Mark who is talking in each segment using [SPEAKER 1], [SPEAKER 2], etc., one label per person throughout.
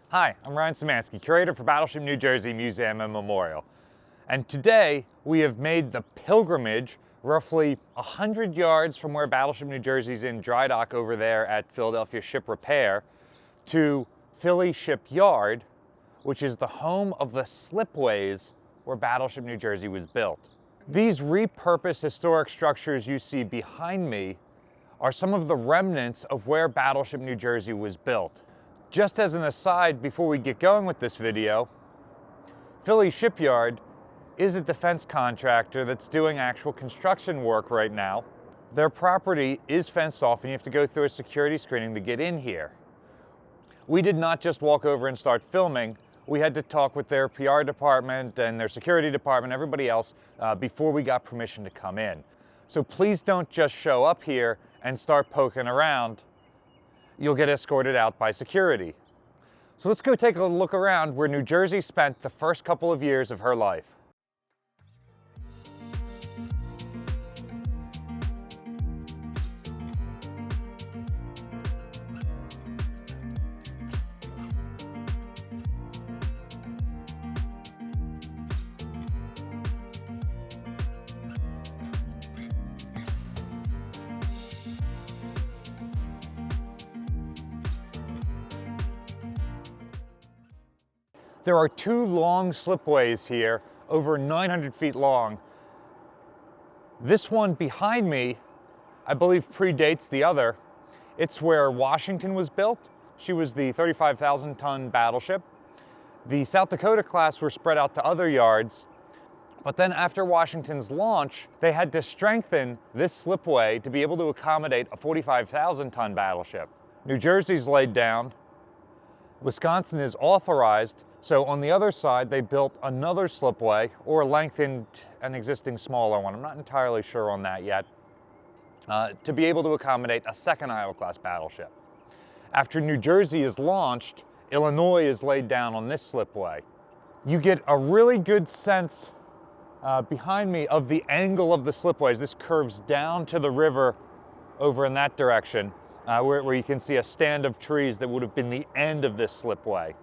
[SPEAKER 1] Hi, I'm Ryan Szymanski, curator for Battleship New Jersey Museum and Memorial. And today we have made the pilgrimage roughly 100 yards from where Battleship New Jersey's in dry dock over there at Philadelphia Ship Repair to Philly Shipyard, which is the home of the Slipways where Battleship New Jersey was built. These repurposed historic structures you see behind me are some of the remnants of where Battleship New Jersey was built. Just as an aside, before we get going with this video, Philly Shipyard is a defense contractor that's doing actual construction work right now. Their property is fenced off and you have to go through a security screening to get in here. We did not just walk over and start filming. We had to talk with their PR department and their security department, everybody else, before we got permission to come in. So please don't just show up here and start poking around. You'll get escorted out by security. So let's go take a look around where New Jersey spent the first couple of years of her life. There are two long slipways here, over 900 feet long. This one behind me, I believe, predates the other. It's where Washington was built. She was the 35,000-ton battleship. The South Dakota class were spread out to other yards, but then after Washington's launch, they had to strengthen this slipway to be able to accommodate a 45,000-ton battleship. New Jersey's laid down. Wisconsin is authorized, so on the other side they built another slipway, or lengthened an existing smaller one, I'm not entirely sure on that yet, to be able to accommodate a second Iowa-class battleship. After New Jersey is launched, Illinois is laid down on this slipway. You get a really good sense behind me of the angle of the slipways. This curves down to the river over in that direction. Where you can see a stand of trees that would have been the end of this slipway.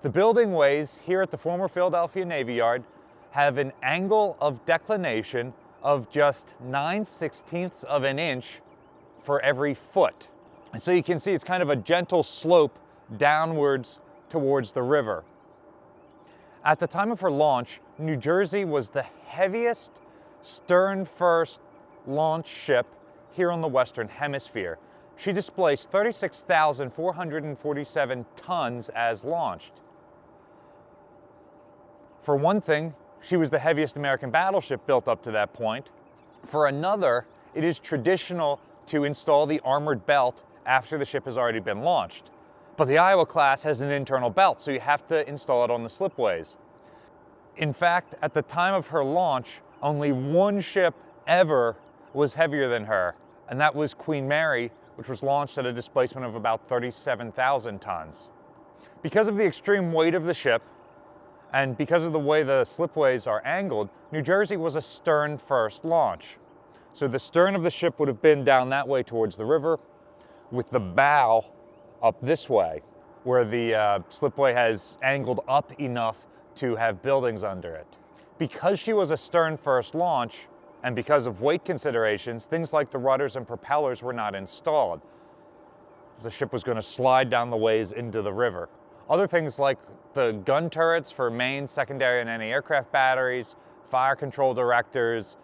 [SPEAKER 1] The building ways here at the former Philadelphia Navy Yard have an angle of declination of just 9/16 of an inch for every foot. And so you can see it's kind of a gentle slope downwards towards the river. At the time of her launch, New Jersey was the heaviest stern-first launch ship here on the Western Hemisphere. She displaced 36,447 tons as launched. For one thing, she was the heaviest American battleship built up to that point. For another, it is traditional to install the armored belt after the ship has already been launched. But the Iowa class has an internal belt, so you have to install it on the slipways. In fact, at the time of her launch, only one ship ever was heavier than her, and that was Queen Mary, which was launched at a displacement of about 37,000 tons. Because of the extreme weight of the ship, and because of the way the slipways are angled, New Jersey was a stern-first launch. So the stern of the ship would have been down that way towards the river, with the bow up this way, where the slipway has angled up enough to have buildings under it. Because she was a stern-first launch, and because of weight considerations, things like the rudders and propellers were not installed. The ship was going to slide down the ways into the river. Other things like the gun turrets for main, secondary, and anti-aircraft batteries, fire control directors,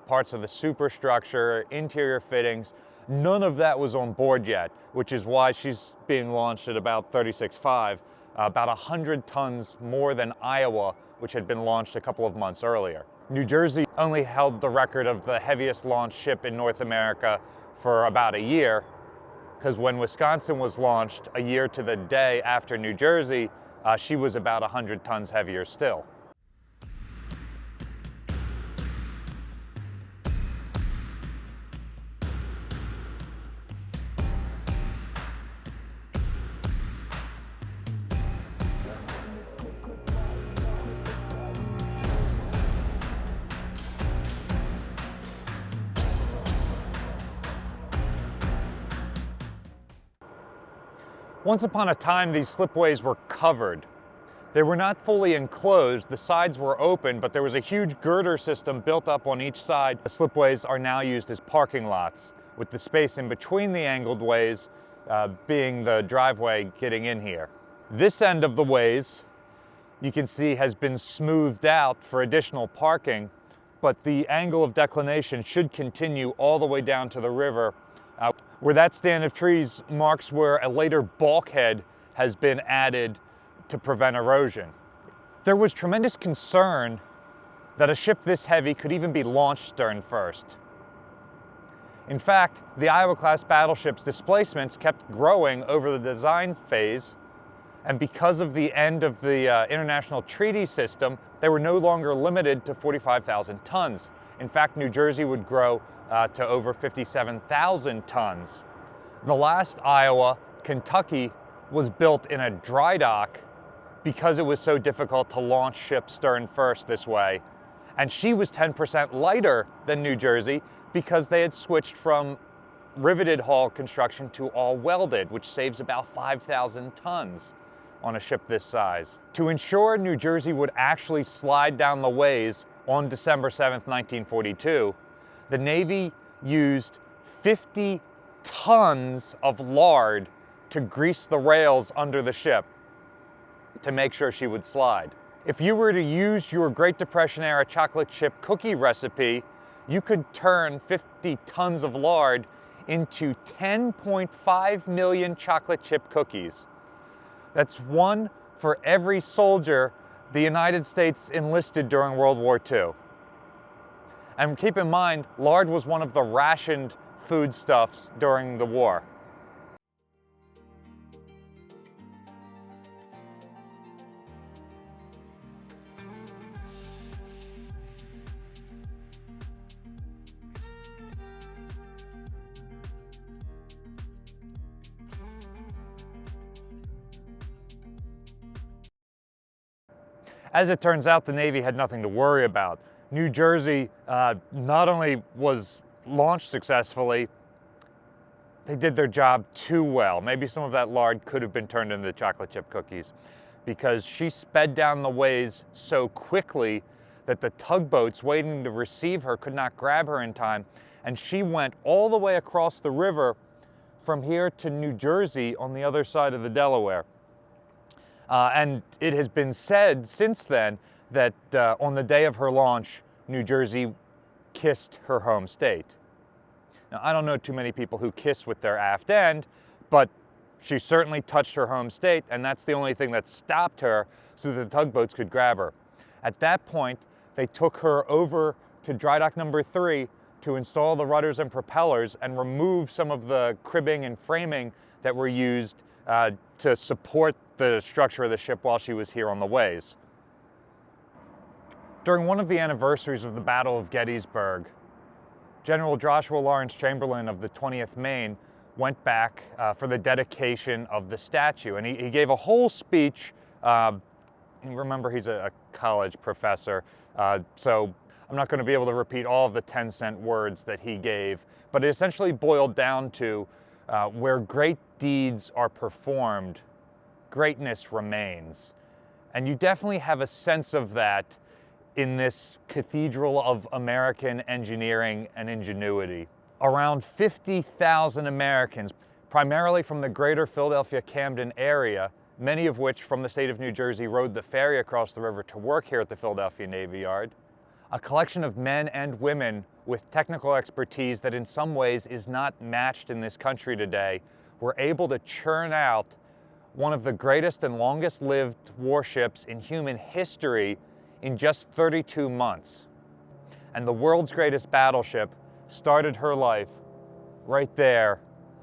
[SPEAKER 1] parts of the superstructure, interior fittings, none of that was on board yet, which is why she's being launched at about 36.5, about 100 tons more than Iowa, which had been launched a couple of months earlier. New Jersey only held the record of the heaviest launched ship in North America for about a year, because when Wisconsin was launched a year to the day after New Jersey, she was about 100 tons heavier still. Once upon a time, these slipways were covered. They were not fully enclosed, the sides were open, but there was a huge girder system built up on each side. The slipways are now used as parking lots, with the space in between the angled ways being the driveway getting in here. This end of the ways, you can see, has been smoothed out for additional parking, but the angle of declination should continue all the way down to the river, where that stand of trees marks where a later bulkhead has been added to prevent erosion. There was tremendous concern that a ship this heavy could even be launched stern first. In fact, the Iowa-class battleship's displacements kept growing over the design phase, and because of the end of the international treaty system, they were no longer limited to 45,000 tons. In fact, New Jersey would grow to over 57,000 tons. The last Iowa, Kentucky, was built in a dry dock because it was so difficult to launch ships stern first this way. And she was 10% lighter than New Jersey because they had switched from riveted hull construction to all welded, which saves about 5,000 tons on a ship this size. To ensure New Jersey would actually slide down the ways on December 7th, 1942, the Navy used 50 tons of lard to grease the rails under the ship to make sure she would slide. If you were to use your Great Depression era chocolate chip cookie recipe, you could turn 50 tons of lard into 10.5 million chocolate chip cookies. That's one for every soldier the United States enlisted during World War II. And keep in mind, lard was one of the rationed foodstuffs during the war. As it turns out, the Navy had nothing to worry about. New Jersey not only was launched successfully, they did their job too well. Maybe some of that lard could have been turned into chocolate chip cookies, because she sped down the ways so quickly that the tugboats waiting to receive her could not grab her in time, and she went all the way across the river from here to New Jersey on the other side of the Delaware. And it has been said since then that on the day of her launch, New Jersey kissed her home state. Now, I don't know too many people who kiss with their aft end, but she certainly touched her home state, and that's the only thing that stopped her so that the tugboats could grab her. At that point, they took her over to drydock number 3 to install the rudders and propellers and remove some of the cribbing and framing that were used to support the structure of the ship while she was here on the ways. During one of the anniversaries of the Battle of Gettysburg, General Joshua Lawrence Chamberlain of the 20th Maine went back for the dedication of the statue, and he gave a whole speech. Remember, he's a college professor, so I'm not going to be able to repeat all of the 10-cent words that he gave, but it essentially boiled down to where great deeds are performed, greatness remains. And you definitely have a sense of that in this cathedral of American engineering and ingenuity. Around 50,000 Americans, primarily from the greater Philadelphia-Camden area, many of which from the state of New Jersey rode the ferry across the river to work here at the Philadelphia Navy Yard. A collection of men and women with technical expertise that in some ways is not matched in this country today were able to churn out one of the greatest and longest lived warships in human history in just 32 months. And the world's greatest battleship started her life right there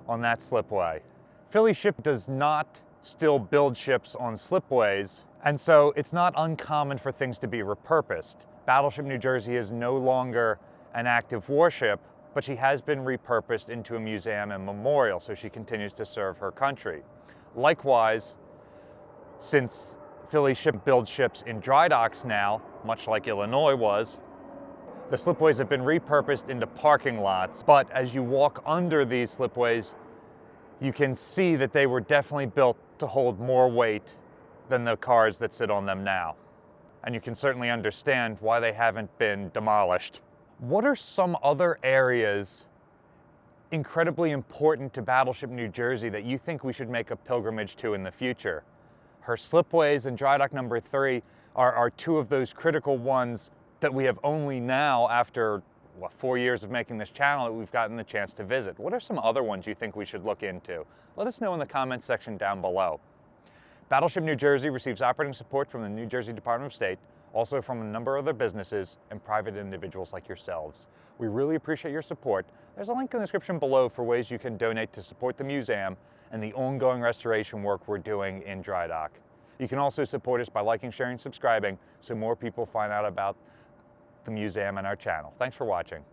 [SPEAKER 1] on that slipway. Philly Ship does not still build ships on slipways, and so it's not uncommon for things to be repurposed. Battleship New Jersey is no longer an active warship, but she has been repurposed into a museum and memorial, so she continues to serve her country. Likewise, since Philly Ship builds ships in dry docks now, much like Illinois was, the slipways have been repurposed into parking lots, but as you walk under these slipways, you can see that they were definitely built to hold more weight than the cars that sit on them now. And you can certainly understand why they haven't been demolished. What are some other areas incredibly important to Battleship New Jersey that you think we should make a pilgrimage to in the future? Her slipways and drydock number 3 are two of those critical ones that we have only now, after 4 years of making this channel, that we've gotten the chance to visit. What are some other ones you think we should look into? Let us know in the comments section down below. Battleship New Jersey receives operating support from the New Jersey Department of State, also from a number of other businesses and private individuals like yourselves. We really appreciate your support. There's a link in the description below for ways you can donate to support the museum and the ongoing restoration work we're doing in drydock. You can also support us by liking, sharing, subscribing so more people find out about the museum and our channel. Thanks for watching.